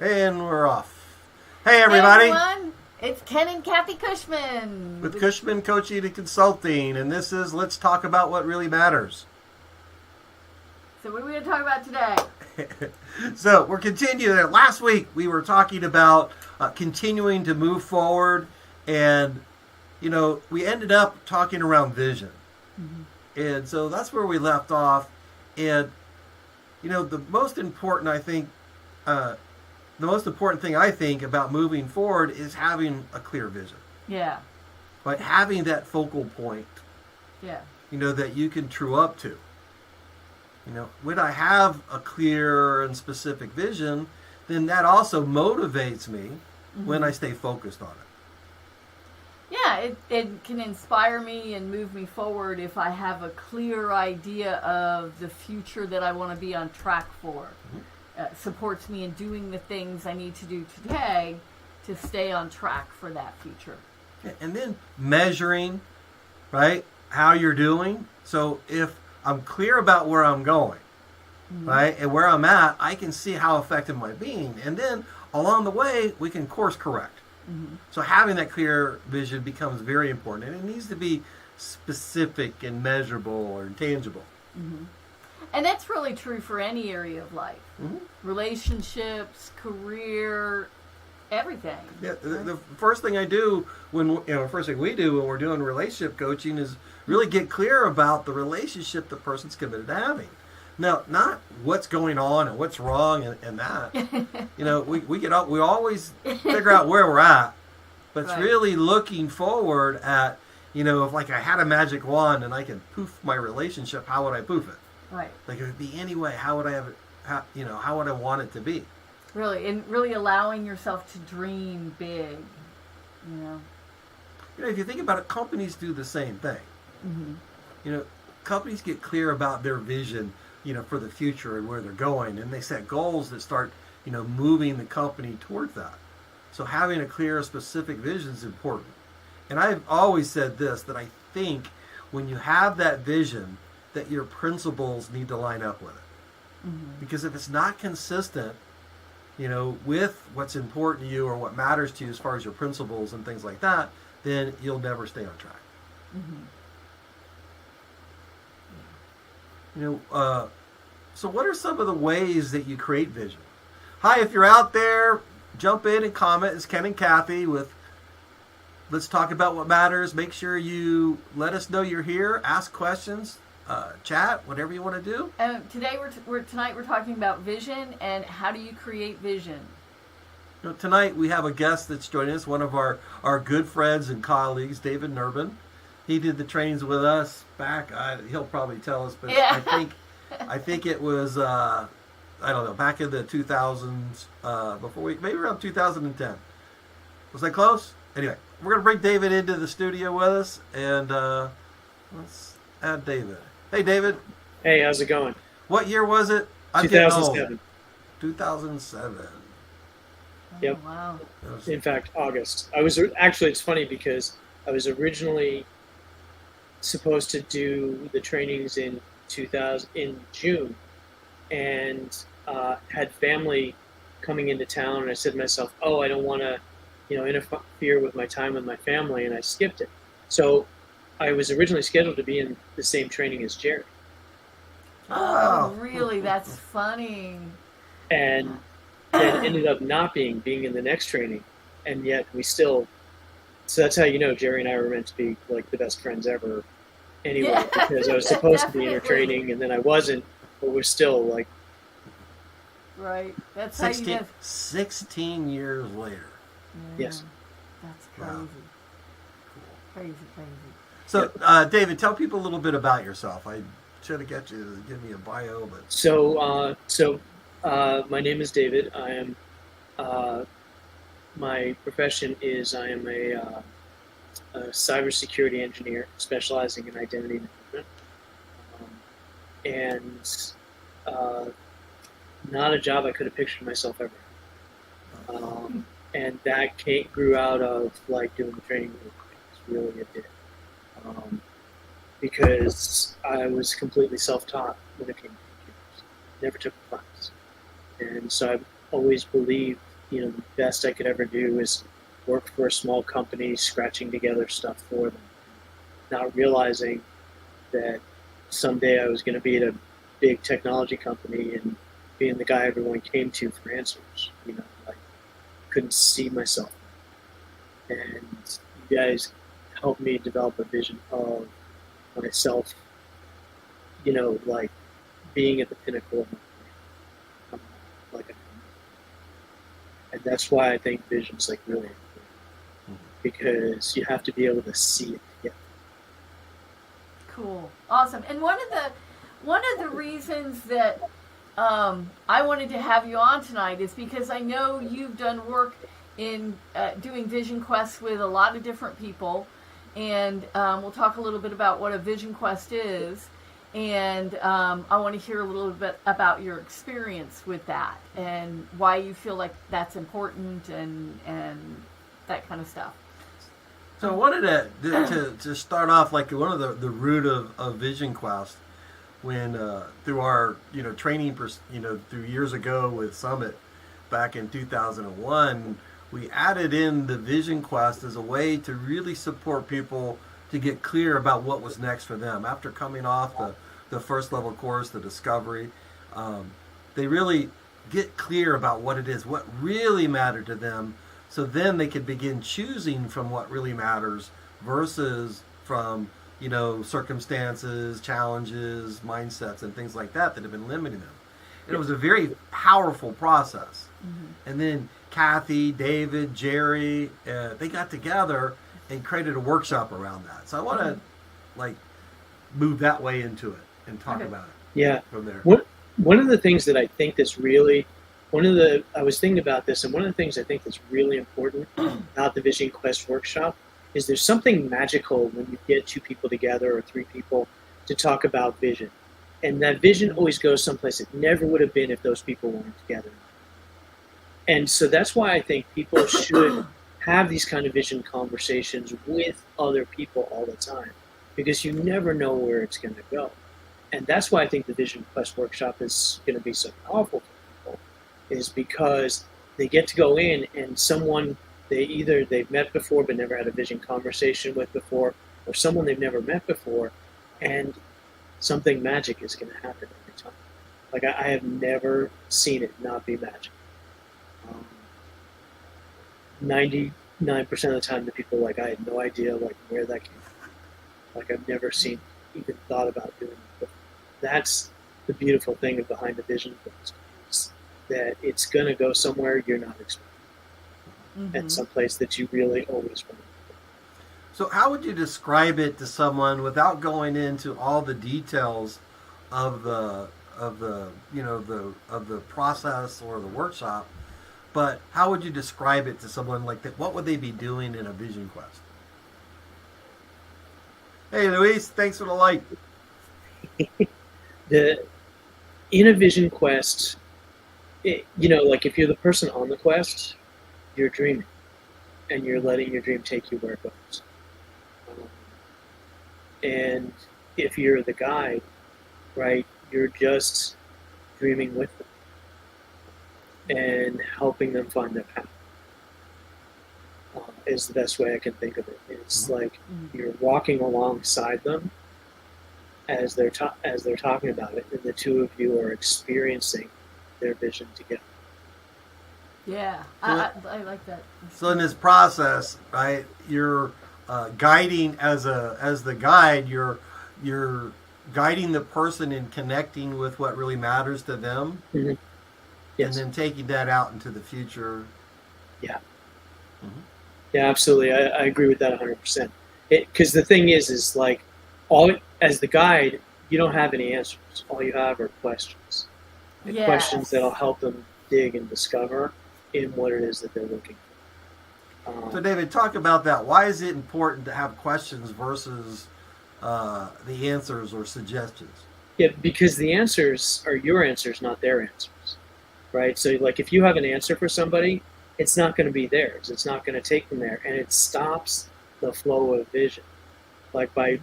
And we're off. Hey, everybody. Hey, everyone. It's Ken and Kathy Cushman. With Cushman Coaching and Consulting. And this is Let's Talk About What Really Matters. So what are we going to talk about today? So we're continuing. Last week we were talking about continuing to move forward. And, you know, we ended up talking around vision. Mm-hmm. And so that's where we left off. And, you know, the most important thing I think about moving forward is having a clear vision. Yeah. Like having that focal point. Yeah. You know, that you can true up to. You know, when I have a clear and specific vision, then that also motivates me when I stay focused on it. Yeah, it can inspire me and move me forward if I have a clear idea of the future that I want to be on track for. Supports me in doing the things I need to do today to stay on track for that future. Yeah, and then measuring, right, how you're doing. So if I'm clear about where I'm going, right, and where I'm at, I can see how effective am I being. And then along the way, we can course correct. So having that clear vision becomes very important. And it needs to be specific and measurable or tangible. And that's really true for any area of life. Relationships, career, everything. Yeah, the first thing I do first thing we do when we're doing relationship coaching is really get clear about the relationship the person's committed to having. Now, not what's going on and what's wrong and that. You know, we always figure out where we're at, but it's really looking forward at, you know, if like I had a magic wand and I could poof my relationship, how would I poof it? Right. Like if it'd be any way, how would I have it? How would I want it to be? Really, and really allowing yourself to dream big. You know, if you think about it, companies do the same thing. You know, companies get clear about their vision, you know, for the future and where they're going, and they set goals that start, you know, moving the company towards that. So having a clear, specific vision is important. And I've always said this, that I think when you have that vision, that your principles need to line up with it. Because if it's not consistent, you know, with what's important to you or what matters to you as far as your principles and things like that, then you'll never stay on track. You know, so what are some of the ways that you create vision? Hi, if you're out there, jump in and comment. It's Ken and Kathy with Let's Talk About What Matters. Make sure you let us know you're here. Ask questions, chat, whatever you want to do. Today tonight we're talking about vision and how do you create vision. You know, tonight we have a guest that's joining us, one of our good friends and colleagues, David Nurbin. He did the trainings with us back. He'll probably tell us, but yeah. I think it was I don't know, back in the 2000s, maybe around 2010. Was that close? Anyway, we're gonna bring David into the studio with us, and let's add David. Hey, David. Hey, how's it going? What year was it? 2007. 2007. Yep. Oh, wow. In fact, August. It's funny because I was originally supposed to do the trainings in June, and had family coming into town, and I said to myself, I don't want to, interfere with my time with my family, and I skipped it. So I was originally scheduled to be in the same training as Jerry. Oh, really? That's funny. And then ended up not being in the next training, and yet so that's how Jerry and I were meant to be like the best friends ever anyway, because I was supposed to be in her training and then I wasn't, but we're still like... Right. That's 16, how you get... 16 years later. Yeah, yes. That's crazy. Wow. Crazy. So, David, tell people a little bit about yourself. I should have got you to give me a bio, but... So my name is David. I am... my profession is I am a cybersecurity engineer specializing in identity management. Not a job I could have pictured myself ever. And that grew out of like doing the training. Really, it did. Because I was completely self-taught when it came to computers. Never took a class. And so I've always believed the best I could ever do is work for a small company, scratching together stuff for them, not realizing that someday I was going to be at a big technology company and being the guy everyone came to for answers. Like couldn't see myself. And you guys helped me develop a vision of myself, like being at the pinnacle of my career. Like, and that's why I think vision's like really important, because you have to be able to see it together. Cool, awesome. And one of the reasons that I wanted to have you on tonight is because I know you've done work in doing vision quests with a lot of different people, and we'll talk a little bit about what a vision quest is, and I want to hear a little bit about your experience with that and why you feel like that's important and that kind of stuff. So I wanted to start off like one of the root of Vision Quest when through our training through years ago with Summit back in 2001, we added in the Vision Quest as a way to really support people to get clear about what was next for them after coming off the first level course, the Discovery. They really get clear about what it is, what really mattered to them. So then they could begin choosing from what really matters versus from, circumstances, challenges, mindsets, and things like that have been limiting them. And it was a very powerful process. Mm-hmm. And then Kathy, David, Jerry, they got together and created a workshop around that. So I want to move that way into it and talk about it. Yeah. From there. One of the things that I think that's really I was thinking about this, and one of the things I think that's really important about the Vision Quest workshop is there's something magical when you get two people together or three people to talk about vision. And that vision always goes someplace it never would have been if those people weren't together. And so that's why I think people should have these kind of vision conversations with other people all the time, because you never know where it's going to go. And that's why I think the Vision Quest workshop is going to be so powerful for people, is because they get to go in and someone they've met before but never had a vision conversation with before, or someone they've never met before, and something magic is going to happen every time. Like I have never seen it not be magic. 99% of the time, the people I had no idea where that came from. I've never even thought about doing it. But that's the beautiful thing behind the Vision Quest, is that it's going to go somewhere you're not expecting, and someplace that you really always want to go. So how would you describe it to someone without going into all the details of the process or the workshop? But how would you describe it to someone like that? What would they be doing in a Vision Quest? Hey, Luis, thanks for the light. In a Vision Quest, if you're the person on the quest, you're dreaming, and you're letting your dream take you where it goes. And if you're the guide, right, you're just dreaming with them and helping them find their path. Is the best way I can think of it. It's you're walking alongside them as they're talking about it, and the two of you are experiencing their vision together. Yeah, I like that. So in this process, right, you're guiding as the guide. You're guiding the person in connecting with what really matters to them, yes. And then taking that out into the future. Yeah. Mm-hmm. Yeah, absolutely. I agree with that 100%. Because the thing is as the guide, you don't have any answers. All you have are questions. And questions that'll help them dig and discover in what it is that they're looking for. So, David, talk about that. Why is it important to have questions versus the answers or suggestions? Yeah, because the answers are your answers, not their answers, right? So, if you have an answer for somebody, it's not going to be theirs. It's not going to take them there, and it stops the flow of vision. By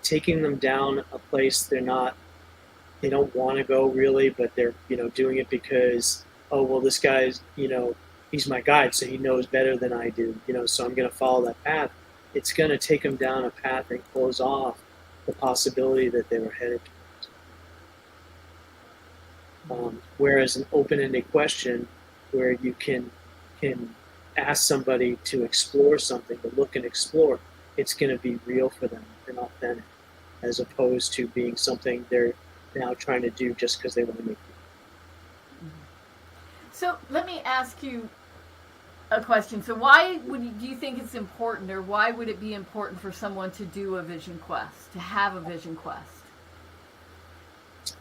taking them down a place they don't want to go really, but they're doing it because this guy's he's my guide, so he knows better than I do, so I'm going to follow that path. It's going to take them down a path and close off the possibility that they were headed towards. Whereas an open-ended question where you can ask somebody to explore something, to look and explore, it's going to be real for them and authentic, as opposed to being something they're now trying to do just because they want to make it. So let me ask you a question. So why do you think it's important, or why would it be important for someone to do a vision quest, to have a vision quest?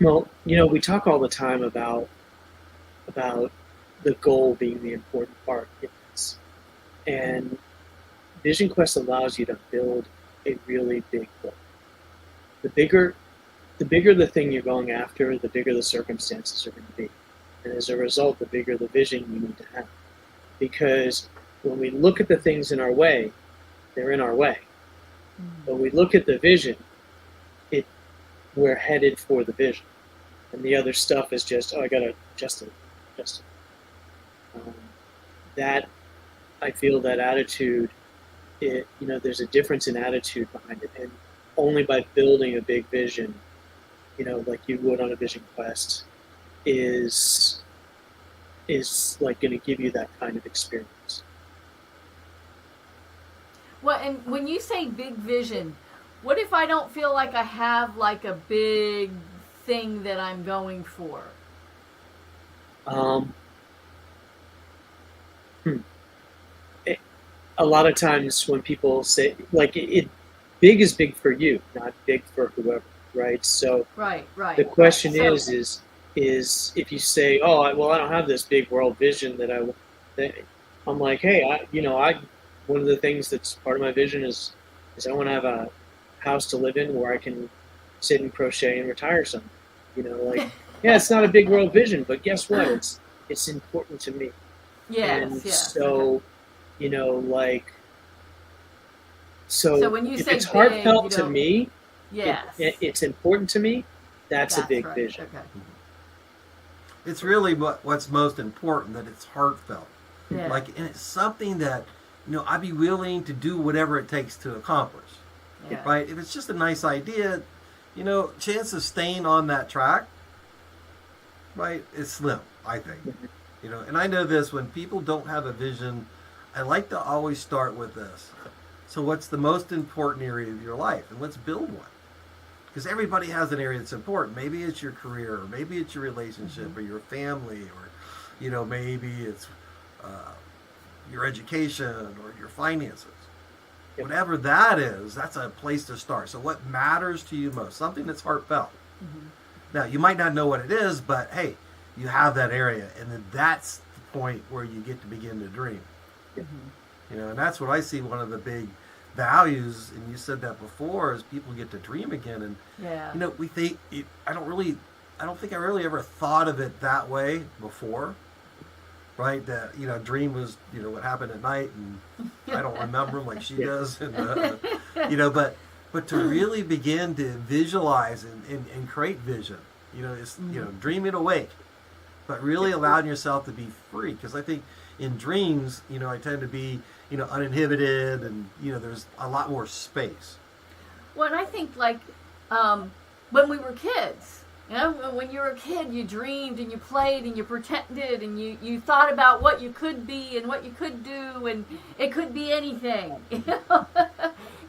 Well, we talk all the time about the goal being the important part in this. And Vision Quest allows you to build a really big goal. The bigger the thing you're going after, the bigger the circumstances are going to be. And as a result, the bigger the vision you need to have. Because when we look at the things in our way, they're in our way. When we look at the vision, we're headed for the vision. And the other stuff is just, I got to adjust it. That, I feel that attitude, there's a difference in attitude behind it. And only by building a big vision, like you would on a vision quest, is like going to give you that kind of experience. Well, and when you say big vision, what if I don't feel like I have like a big thing that I'm going for? A lot of times when people say, like, big is big for you, not big for whoever, right? So right. The question is if you say, oh, I don't have this big world vision that I'm like, hey, one of the things that's part of my vision is I want to have a house to live in where I can sit and crochet and retire someday. Yeah, it's not a big world vision, but guess what? It's important to me. Yes. So, so when you if say it's heartfelt big, to me, yes, it's important to me. That's a big right. vision. Okay. It's really what's most important, that it's heartfelt. Yeah. And it's something that, I'd be willing to do whatever it takes to accomplish. Yeah. Right? If it's just a nice idea, chance of staying on that track, right, is slim, I think. And I know this, when people don't have a vision, I like to always start with this. So what's the most important area of your life? And let's build one. Because everybody has an area that's important. Maybe it's your career, or maybe it's your relationship, or your family, or, maybe it's your education, or your finances. Yep. Whatever that is, that's a place to start. So what matters to you most? Something that's heartfelt. Now, you might not know what it is, but hey, you have that area. And then that's the point where you get to begin to dream. And that's what I see one of the big values, and you said that before, is people get to dream again. And we think I don't think I really ever thought of it that way before, right? That dream was what happened at night, and I don't remember them like she does, and but to really begin to visualize and create vision, it's dreaming awake, but really allowing yourself to be free. Because I think in dreams, I tend to be uninhibited, and there's a lot more space. Well, and I think when we were kids, when you were a kid, you dreamed and you played and you pretended and you thought about what you could be and what you could do, and it could be anything,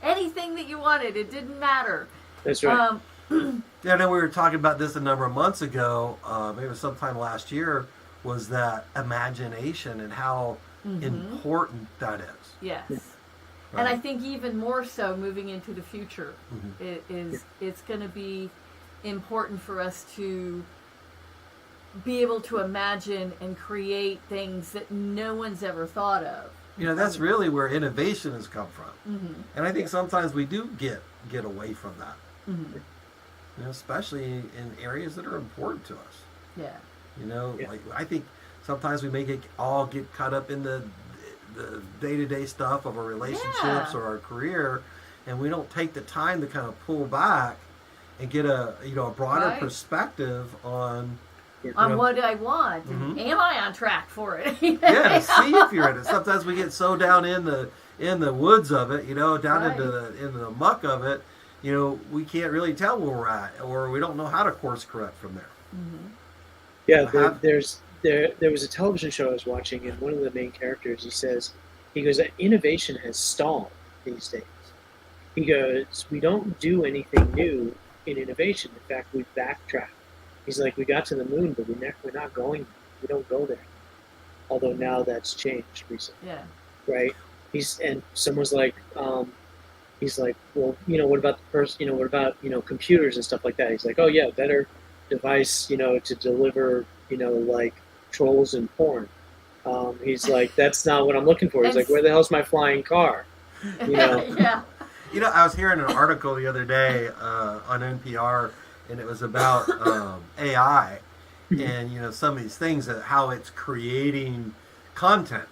anything that you wanted. It didn't matter. That's right. I know we were talking about this a number of months ago, maybe it was sometime last year, was that imagination and how important that is. Yes. Right. And I think even more so moving into the future, it's going to be important for us to be able to imagine and create things that no one's ever thought of. That's really where innovation has come from. And I think sometimes we do get away from that. Especially in areas that are important to us. Yeah. Like I think sometimes we may get caught up in the day-to-day stuff of our relationships or our career, and we don't take the time to kind of pull back and get a broader perspective on on know, what I want. Mhm. Am I on track for it? Yeah, to see if you're in it. Sometimes we get so down in the woods of it, down Right. into the muck of it, we can't really tell where we're at, or we don't know how to course correct from there. Mhm. Yeah, Have- there was a television show I was watching, and one of the main characters he goes, innovation has stalled these days. He goes, we don't do anything new in innovation. In fact, we backtrack. He's like, we got to the moon, but we're not going. We don't go there. Although now that's changed recently, Yeah. right? And someone's like, he's like, well, what about the person? What about computers and stuff like that? He's like, oh yeah, better device, to deliver, like trolls and porn. He's like, that's not what I'm looking for. He's like, where the hell's my flying car? Yeah. I was hearing an article the other day on NPR, and it was about AI and some of these things, how it's creating content.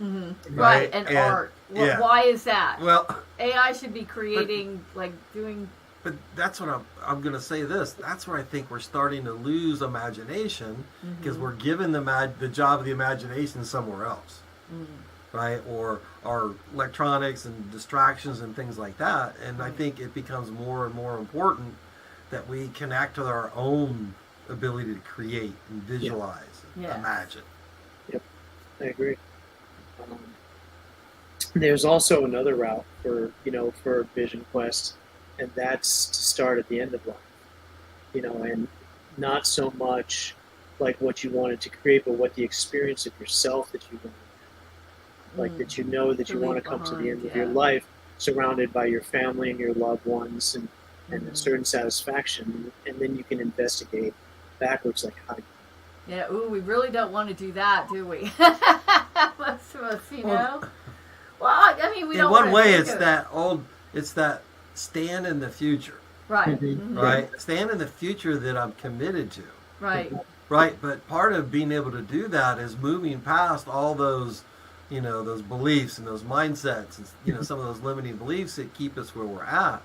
Mm-hmm. Right, Right, and and- art. yeah. Why is that? Well, AI should be creating, doing. but that's what I'm going to say. That's where I think we're starting to lose imagination, because we're giving the job of the imagination somewhere else. Right, or our electronics and distractions and things like that. And I think it becomes more and more important that we connect with our own ability to create and visualize and Yeah. imagine. I agree. There's also another route for Vision Quest, and that's to start at the end of life. And not so much like what you wanted to create, but what the experience of yourself that you want. Like that that To you want to leave come to the behind, end of your yeah. life surrounded by your family and your loved ones and a Mhm. certain satisfaction, and then you can investigate backwards like how Yeah, ooh, we really don't want to do that, do we? Most of us, you Well, know? Well, I mean, we In don't one wanna way, think it's that stand in the future, Right. Mhm. Mhm. right? Stand in the future that I'm committed to. Right. Right, but part of being able to do that is moving past all those, those beliefs and those mindsets and, some of those limiting beliefs that keep us where we're at.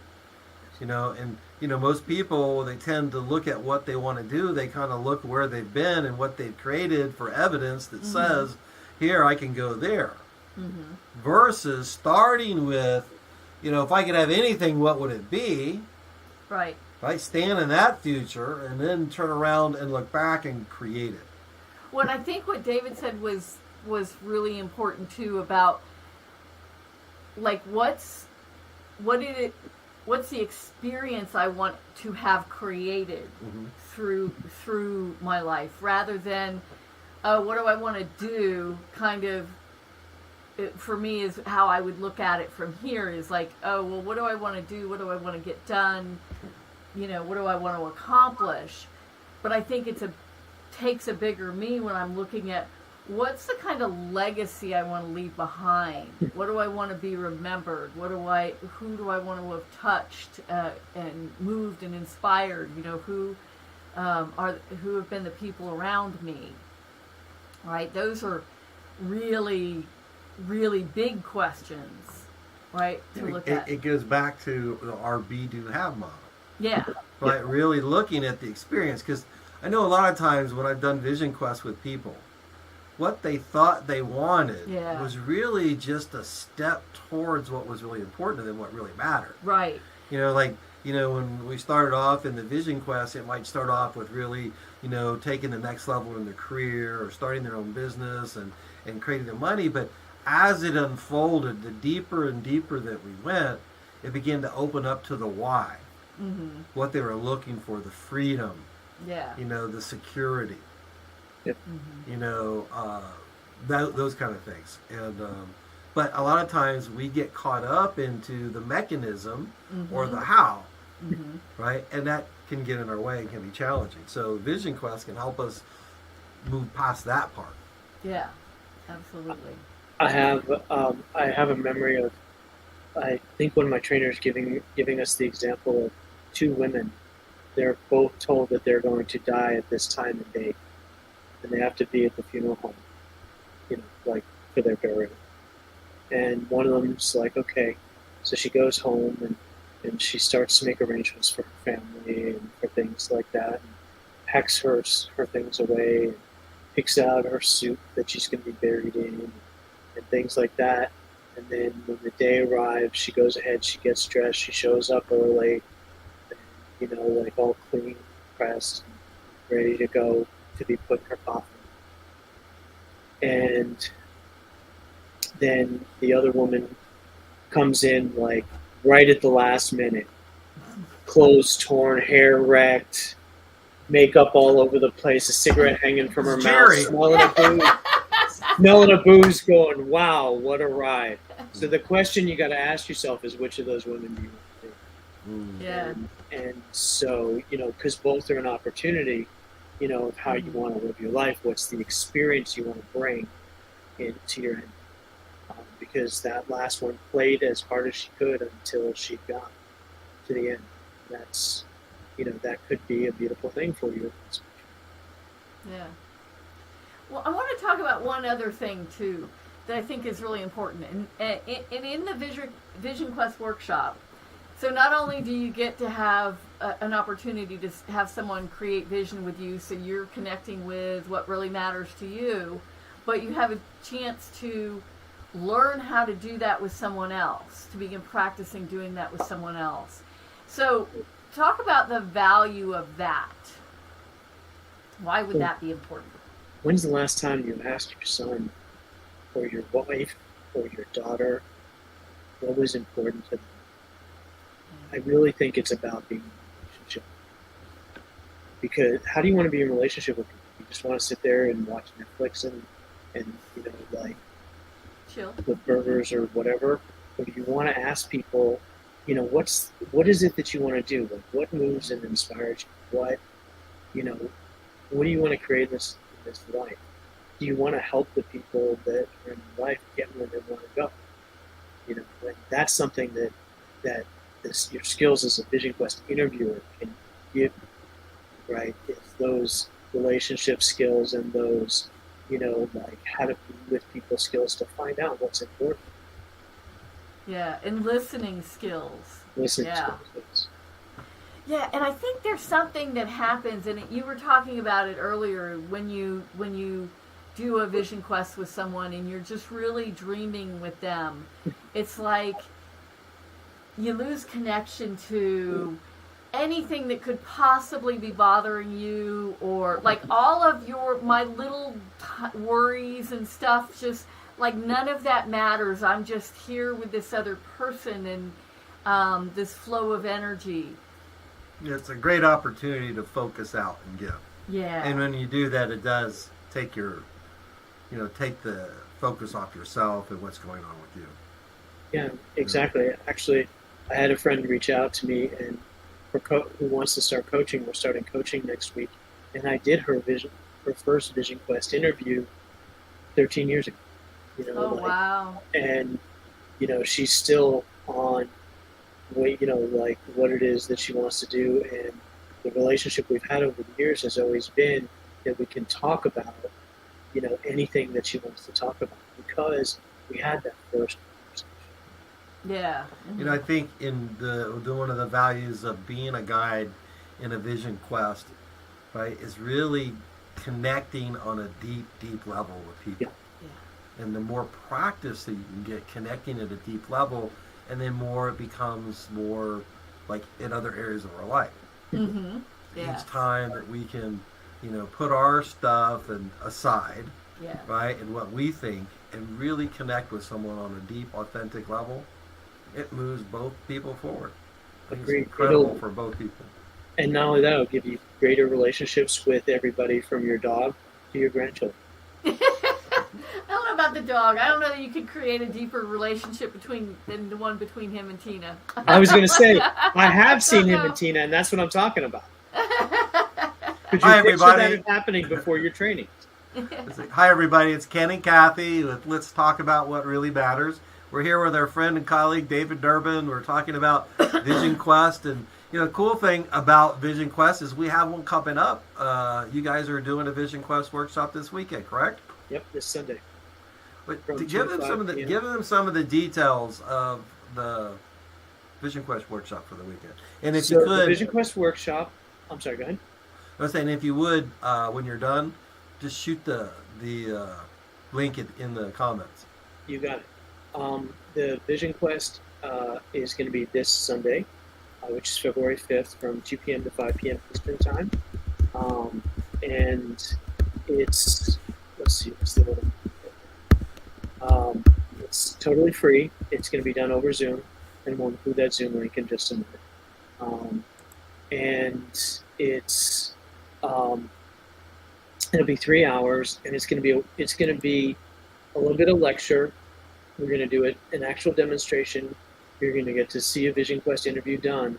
And, most people, they tend to look at what they want to do. They kind of look where they've been and what they've created for evidence that says, here, I can go there. Mhm. Versus starting with, if I could have anything, what would it be? Right. Right, stand in that future and then turn around and look back and create it. Well, I think what David said was really important too about what's the experience I want to have created through my life, rather than what do I want to do. Kind of, for me, is how I would look at it from here. Is like, oh well, what do I want to do? What do I want to get done? What do I want to accomplish? But I think takes a bigger me when I'm looking at what's the kind of legacy I want to leave behind. What do I want to be remembered? Who do I want to have touched and moved and inspired? Who have been the people around me? Right? Those are really, really big questions, right? To look at. It goes back to our be, do, have model. Yeah. Right, really looking at the experience, because I know a lot of times when I've done Vision Quest with people, what they thought they wanted Yeah. was really just a step towards what was really important to them, what really mattered. Right. When we started off in the Vision Quest, it might start off with really, taking the next level in their career or starting their own business and creating the money. But as it unfolded, the deeper and deeper that we went, it began to open up to the why, what they were looking for, the freedom, Yeah. the security, Mhm. those kind of things. And but a lot of times we get caught up into the mechanism or the how, Mhm. right? And that can get in our way and can be challenging. So Vision Quest can help us move past that part. Yeah. Absolutely. I have a memory of, I think, one of my trainers giving us the example of two women. They're both told that they're going to die at this time and date, and they have to be at the funeral home, for their burial. And one of them's like, okay, so she goes home and she starts to make arrangements for her family and for things like that, and packs her things away, and picks out her suit that she's going to be buried in, and things like that. And then when the day arrives, she goes ahead, she gets dressed, she shows up early, and, like all clean, pressed, and ready to go to be put in her coffin. And then the other woman comes in like right at the last minute, clothes torn, hair wrecked, makeup all over the place, a cigarette hanging from her mouth, smelling a booze, going, wow, what a ride. So the question you got to ask yourself is, which of those women do you want to be? Yeah. And so, because both are an opportunity, of how you want to live your life, what's the experience you want to bring into your end. Because that last one played as hard as she could until she got to the end. That's, that could be a beautiful thing for you. Yeah. Well, I want to talk about one other thing too that I think is really important, and in the Vision Quest workshop. So not only do you get to have an opportunity to have someone create vision with you, so you're connecting with what really matters to you, but you have a chance to learn how to do that with someone else, to begin practicing doing that with someone else. So talk about the value of that. Why would that be important? When's the last time you asked your son or your wife or your daughter what was important to them? I really think it's about being in a relationship. Because how do you want to be in a relationship with people? You just want to sit there and watch Netflix and like chill, with burgers or whatever? Or do you want to ask people, what is it that you want to do? Like, what moves and inspires you? What do you want to create in this life? Do you want to help the people that are in your life get where they want to go? And that's something that your skills as a Vision Quest interviewer can give you, right? It's those relationship skills and those, like how to be with people skills to find out what's important. Yeah, and listening skills. Listening skills. Yeah, and I think there's something that happens, and you were talking about it earlier, when you do a Vision Quest with someone and you're just really dreaming with them. It's like you lose connection to anything that could possibly be bothering you, or like all of my little worries and stuff, just like none of that matters. I'm just here with this other person and this flow of energy. It's a great opportunity to focus out and give. Yeah. And when you do that, it does take take the focus off yourself and what's going on with you. Yeah, exactly. Actually, I had a friend reach out to me and who wants to start coaching. We're starting coaching next week, and I did her first Vision Quest interview 13 years ago. Wow! And she's still on like what it is that she wants to do, and the relationship we've had over the years has always been that we can talk about anything that she wants to talk about, because we had that first conversation. Yeah. Mm-hmm. I think in the one of the values of being a guide in a Vision Quest, right, is really connecting on a deep level with people. Yeah. And the more practice that you can get connecting at a deep level, and then more it becomes more like in other areas of our life. Mm-hmm. Yeah. Each time that we can, put our stuff aside, yeah, right, and what we think, and really connect with someone on a deep, authentic level, it moves both people forward. It's incredible for both people. And not only that, it'll give you greater relationships with everybody from your dog to your grandchildren. I don't know about the dog. I don't know that you could create a deeper relationship than the one between him and Tina. I was going to say, I have seen him and Tina, and that's what I'm talking about. Hi, everybody. That happening before your training. Hi, everybody. It's Ken and Kathy with Let's Talk About What Really Matters. We're here with our friend and colleague, David Durbin. We're talking about Vision Quest. And, the cool thing about Vision Quest is we have one coming up. You guys are doing a Vision Quest workshop this weekend, correct? Yep, this Sunday. But to give them some of the details of the Vision Quest workshop for the weekend. And if you could, the Vision Quest workshop. I'm sorry, go ahead. I was saying, if you would, when you're done, just shoot the link in the comments. You got it. The Vision Quest is going to be this Sunday, which is February 5th from 2 p.m. to 5 p.m. Eastern Time. And it's, let's see, what's the one? It's totally free. It's going to be done over Zoom, and we'll include that Zoom link in just a minute. And it's it'll be 3 hours, and it's going to be a little bit of lecture. We're going to do an actual demonstration. You're going to get to see a Vision Quest interview done,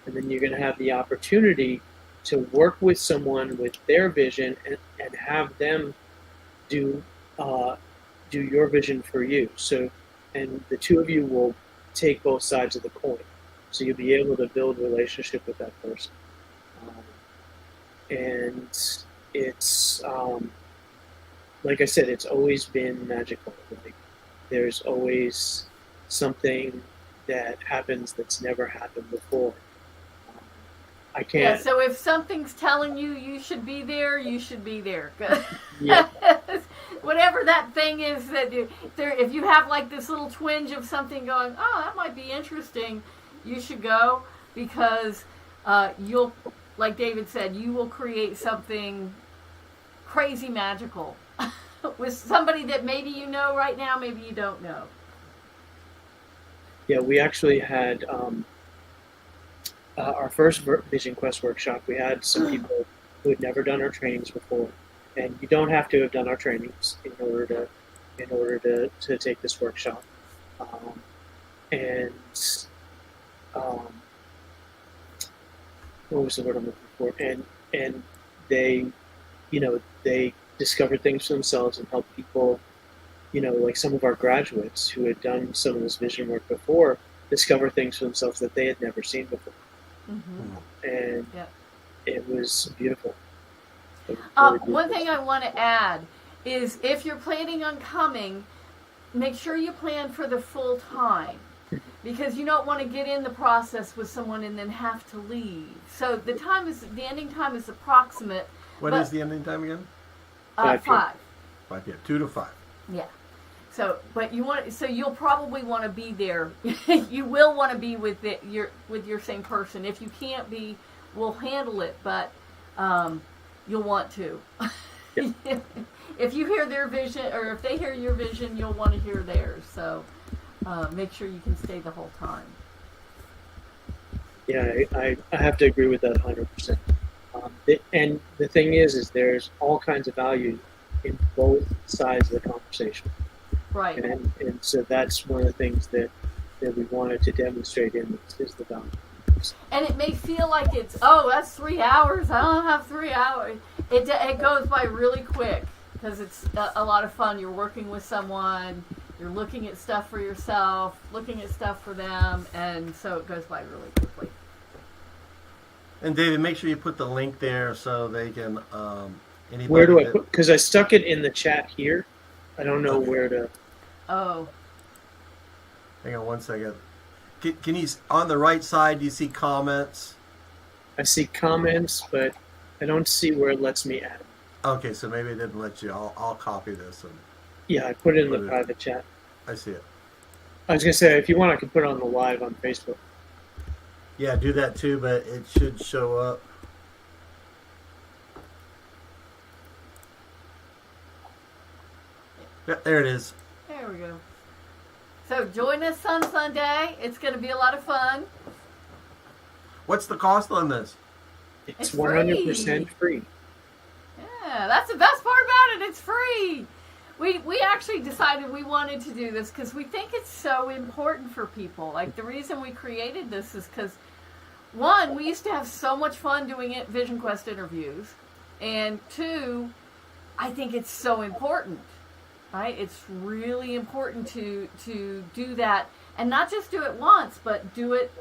and then you're going to have the opportunity to work with someone with their vision and have them do your vision for you. So, and the two of you will take both sides of the coin. So you'll be able to build a relationship with that person. And it's, like I said, it's always been magical. Like, there's always something that happens that's never happened before. I can't. Yeah, so if something's telling you you should be there, you should be there. Yeah. Whatever that thing is that if you have like this little twinge of something going, oh, that might be interesting, you should go, because you'll, like David said, you will create something crazy magical with somebody that maybe you know right now, maybe you don't know. Yeah, we actually had our first Vision Quest workshop. We had some people who had never done our trainings before, and you don't have to have done our trainings in order to take this workshop. What was the word I'm looking for? And they, they discovered things for themselves and helped people, like some of our graduates who had done some of this vision work before, discover things for themselves that they had never seen before. Mm-hmm. And it was beautiful. One thing I want to add is, if you're planning on coming, make sure you plan for the full time, because you don't want to get in the process with someone and then have to leave. So the ending time is approximate. What is the ending time again? 5. 5 p.m. 2 to 5. Yeah. So you'll probably want to be there. You will want to be with your same person. If you can't be, we'll handle it, but you'll want to. Yep. If you hear their vision, or if they hear your vision, you'll want to hear theirs. So make sure you can stay the whole time. Yeah, I have to agree with that 100%. And the thing is there's all kinds of value in both sides of the conversation. Right. And so that's one of the things that we wanted to demonstrate in this, is the value. And it may feel like that's 3 hours. I don't have 3 hours. It goes by really quick, because it's a lot of fun. You're working with someone, you're looking at stuff for yourself, looking at stuff for them, and so it goes by really quickly. And David, make sure you put the link there so they can. Anybody where do I put? Because I stuck it in the chat here. I don't know where to. Oh. Hang on one second. Can you, on the right side, do you see comments? I see comments, but I don't see where it lets me add. Okay, so maybe it didn't let you. I'll copy this. Yeah, I put it in the private chat. I see it. I was going to say, if you want, I can put it on the live on Facebook. Yeah, do that too, but it should show up. Yeah, there it is. There we go. So join us on Sunday. It's going to be a lot of fun. What's the cost on this? It's 100% free. Yeah, that's the best part about it. It's free. We actually decided we wanted to do this because we think it's so important for people. Like, the reason we created this is because, one, we used to have so much fun doing Vision Quest interviews, and two, I think it's so important. Right? It's really important to do that, and not just do it once, but do it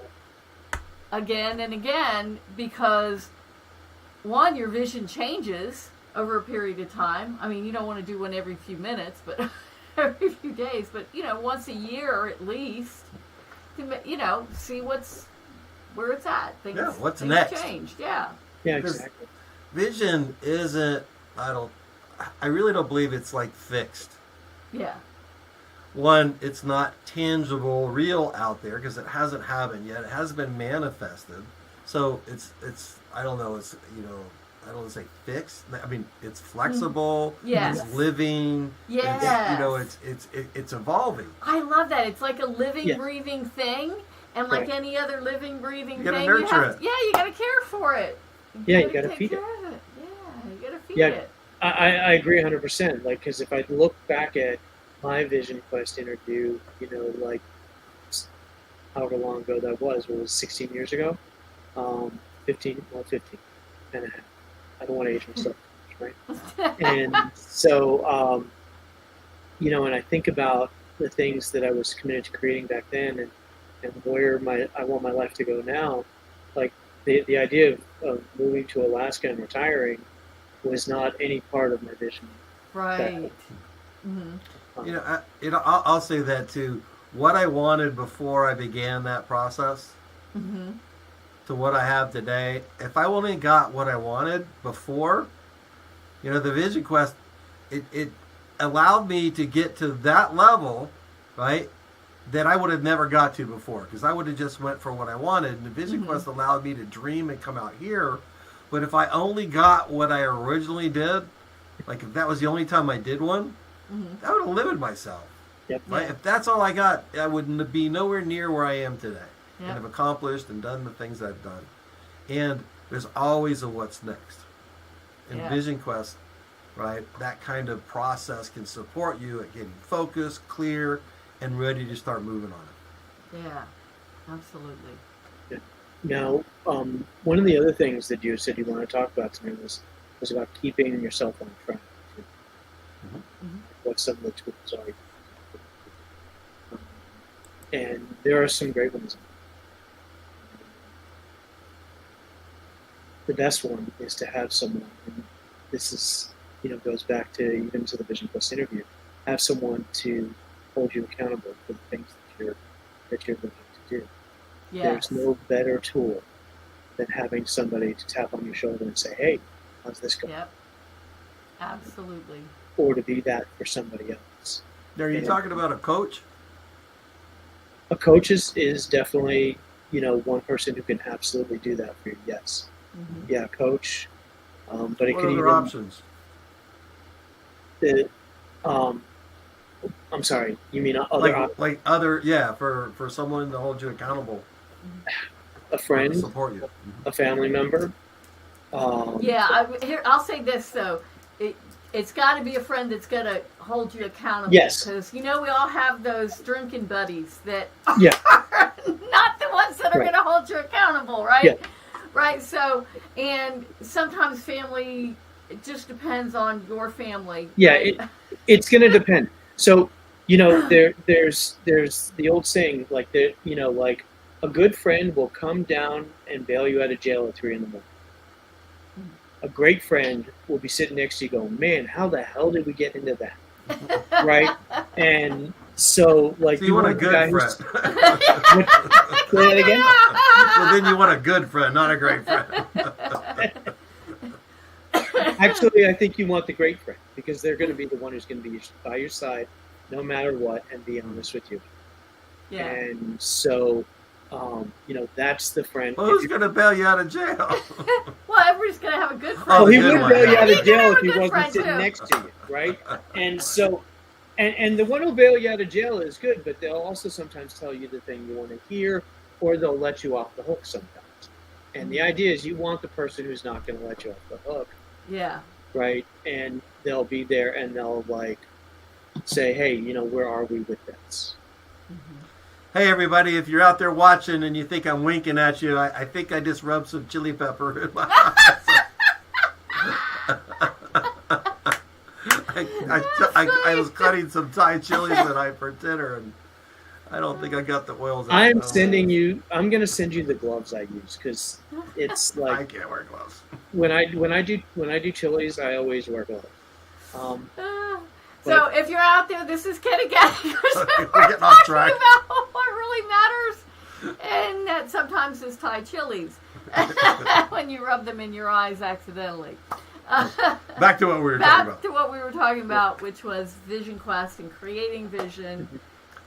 again and again, because, one, your vision changes over a period of time. I mean, you don't want to do one every few minutes, but every few days, but, once a year at least, to, see where it's at. What's next? Changed, yeah. Yeah, exactly. vision isn't. I really don't believe it's like fixed. Yeah. One, it's not tangible, real out there because it hasn't happened yet. It hasn't been manifested. So it's I don't know. It's I don't want to say fixed. I mean, it's flexible. Yes. It's living. Yes. It's evolving. I love that. It's like a living, Yeah. breathing thing, and like Right. any other living, breathing You gotta thing, nurture it. Yeah, you got to care for it. Yeah, you gotta take feed it. care of it. Yeah, you got to feed Yeah. it. I agree 100%. Like, because if I look back at my Vision Quest interview, like however long ago that was, it was 16 years ago, 15 and a half. I don't want to age myself, right? And so, and I think about the things that I was committed to creating back then, and where I want my life to go now. Like the idea of moving to Alaska and retiring was not any part of my vision. Right. Mm-hmm. I'll say that too. What I wanted before I began that process Mm-hmm. to what I have today, if I only got what I wanted before, the Vision Quest, it allowed me to get to that level, right, that I would have never got to before, because I would have just went for what I wanted. And the Vision Quest allowed me to dream and come out here. But if I only got what I originally did, like if that was the only time I did one, I would have limited myself. Yep. Right? Yeah. If that's all I got, I would be nowhere near where I am today. Yep. And have accomplished and done the things I've done. And there's always a what's next. In Yeah. Vision Quest, right, that kind of process can support you at getting focused, clear, and ready to start moving on it. Yeah, absolutely. Now, one of the other things that you said you want to talk about tonight was about keeping yourself on track. What some of the tools are. And there are some great ones. The best one is to have someone, and this is, goes back to even to the Vision Quest interview, have someone to hold you accountable for the things that you're looking to do. Yes. There's no better tool than having somebody to tap on your shoulder and say, "Hey, how's this going?" Yep. Absolutely. Or to be that for somebody else. Now, are you talking about a coach? A coach is definitely, one person who can absolutely do that for you. Yes. Mm-hmm. Yeah, coach. But it What could other even options? I'm sorry. You mean other Like other, for someone to hold you accountable, a to friend, support you. a family member? I'll say this though. It's got to be a friend that's going to hold you accountable. Yes. Because, we all have those drinking buddies that Yeah. are not the ones that are Right. going to hold you accountable, right? Yeah. Right. So, and sometimes family, it just depends on your family. Yeah, right? it's going to depend. So, there's the old saying, like like a good friend will come down and bail you out of jail at 3 a.m. A great friend will be sitting next to you going, "Man, how the hell did we get into that?" Right? And so, like, So you want a the good guy friend. Say that again? Well, then you want a good friend, not a great friend. Actually, I think you want the great friend, because they're going to be the one who's going to be by your side no matter what and be honest with you. Yeah. And so, that's the friend. Well, who's going to bail you out of jail? Well, everybody's going to have a good friend. Oh, Well, he good would one. bail you out He's of gonna jail have if a he good wasn't friend, sitting too. next to you, right? And so, and the one who'll bail you out of jail is good, but they'll also sometimes tell you the thing you want to hear, or they'll let you off the hook sometimes. And the idea is you want the person who's not going to let you off the hook, Yeah. right? And they'll be there and they'll say, "Hey, where are we with this?" Hey, everybody, if you're out there watching and you think I'm winking at you, I think I just rubbed some chili pepper in my eyes. I was cutting some Thai chilies tonight for dinner, and I don't think I got the oils out. I'm going to send you the gloves I use, because it's I like can't wear gloves. when I do chilies, I always wear gloves. So if you're out there, this is Ken again. We're We're getting off track. talking about what really matters, and that sometimes is Thai chilies. when you rub them in your eyes accidentally. Back to what we were talking Back about. to what we were talking about, which was Vision Quest and creating vision.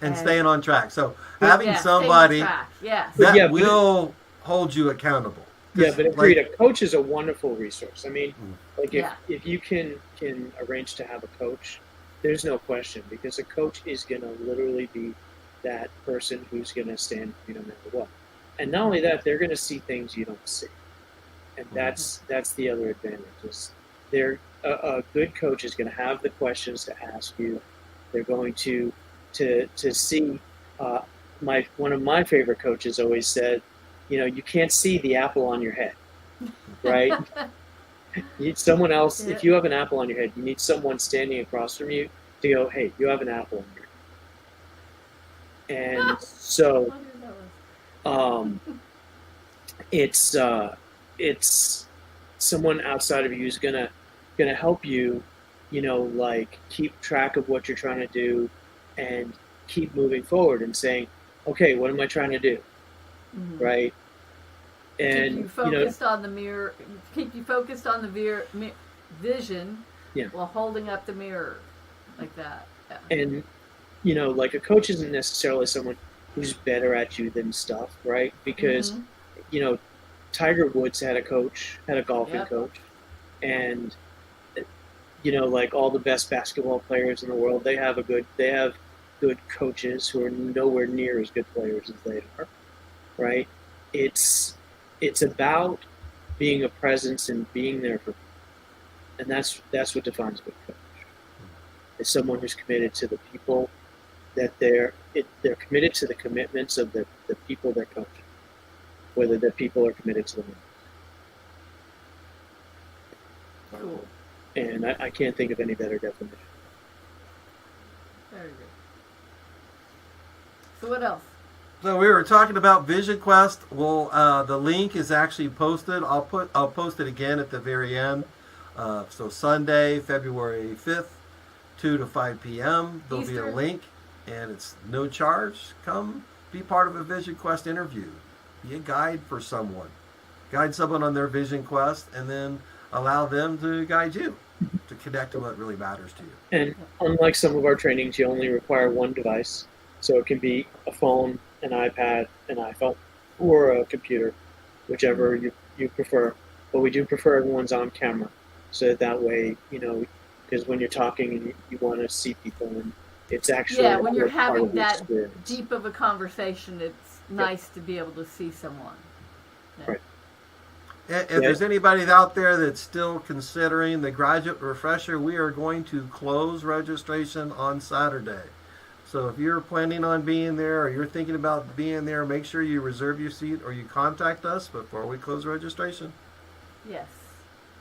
And staying on track. So having Yeah, somebody staying on track. Yes. that Yeah, but will hold you accountable. Yeah, but agreed. Like, A coach is a wonderful resource. I mean, like Yeah. if you can arrange to have a coach, there's no question, because a coach is going to literally be that person who's going to stand for you no matter what. And not only that, they're going to see things you don't see, and that's the other advantage. Is they're a good coach is going to have the questions to ask you. They're going to see. One of my favorite coaches always said, you can't see the apple on your head, right? You need someone else. Yeah. If you have an apple on your head, you need someone standing across from you to go, hey, you have an apple on your head. And so it's someone outside of you who's gonna help you, like keep track of what you're trying to do and keep moving forward and saying, okay, what am I trying to do? Mhm. Right? And keep you focused on the mirror. Keep you focused on the vision, Yeah. while holding up the mirror, like that. Yeah. and like a coach isn't necessarily someone who's better at you than stuff, right? Because Mhm. Tiger Woods had a golfing Yep. coach, and like all the best basketball players in the world, they have good coaches who are nowhere near as good players as they are, right? It's about being a presence and being there for people, and that's what defines a good coach. Is someone who's committed to the people that they're committed to the commitments of the people they're coaching, whether the people are committed to them. Cool. And I can't think of any better definition. Very good. So what else? So we were talking about Vision Quest. Well, the link is actually posted. I'll post it again at the very end. So Sunday, February 5th, 2 to 5 p.m. There'll be a Eastern. link, and it's no charge. Come be part of a Vision Quest interview. Be a guide for someone. Guide someone on their Vision Quest, and then allow them to guide you to connect to what really matters to you. And unlike some of our trainings, you only require one device. So it can be a phone, an iPad, an iPhone, or a computer, whichever you prefer. But we do prefer everyone's on camera. So that way, because when you're talking and you want to see people, and it's actually When you're part having of the that experience. deep of a conversation, it's nice to be able to see someone. Yeah. Right. If there's anybody out there that's still considering the graduate refresher, we are going to close registration on Saturday. So if you're planning on being there or you're thinking about being there, make sure you reserve your seat or you contact us before we close registration. Yes.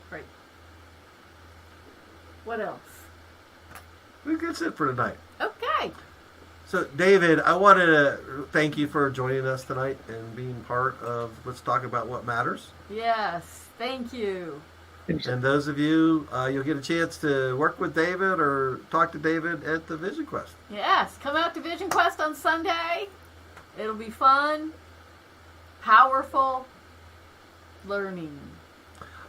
Great. What else? I think that's it for tonight. Okay. So, David, I wanted to thank you for joining us tonight and being part of Let's Talk About What Matters. Yes. Thank you. And those of you, you'll get a chance to work with David or talk to David at the Vision Quest. Yes. Come out to Vision Quest on Sunday. It'll be fun, powerful, learning.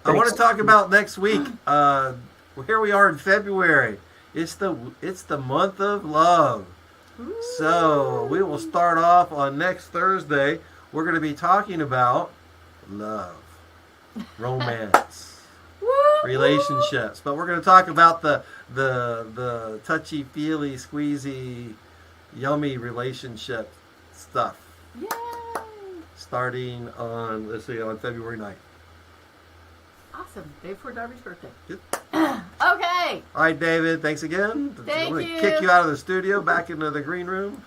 I want to talk about next week. Here we are in February. It's the month of love. Ooh. So we will start off on next Thursday. We're going to be talking about love, romance, Woo! relationships. But we're going to talk about the touchy feely, squeezy, yummy relationship stuff. Yay! Starting on on February 9th. Awesome. Day before Darby's birthday. Yep. Okay. All right, David. Thanks again. Thank I'm gonna you. kick you out of the studio, back into the green room.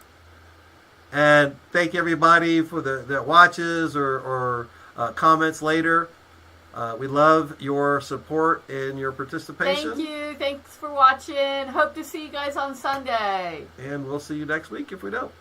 And thank everybody for that watches or comments later. We love your support and your participation. Thank you. Thanks for watching. Hope to see you guys on Sunday. And we'll see you next week if we don't.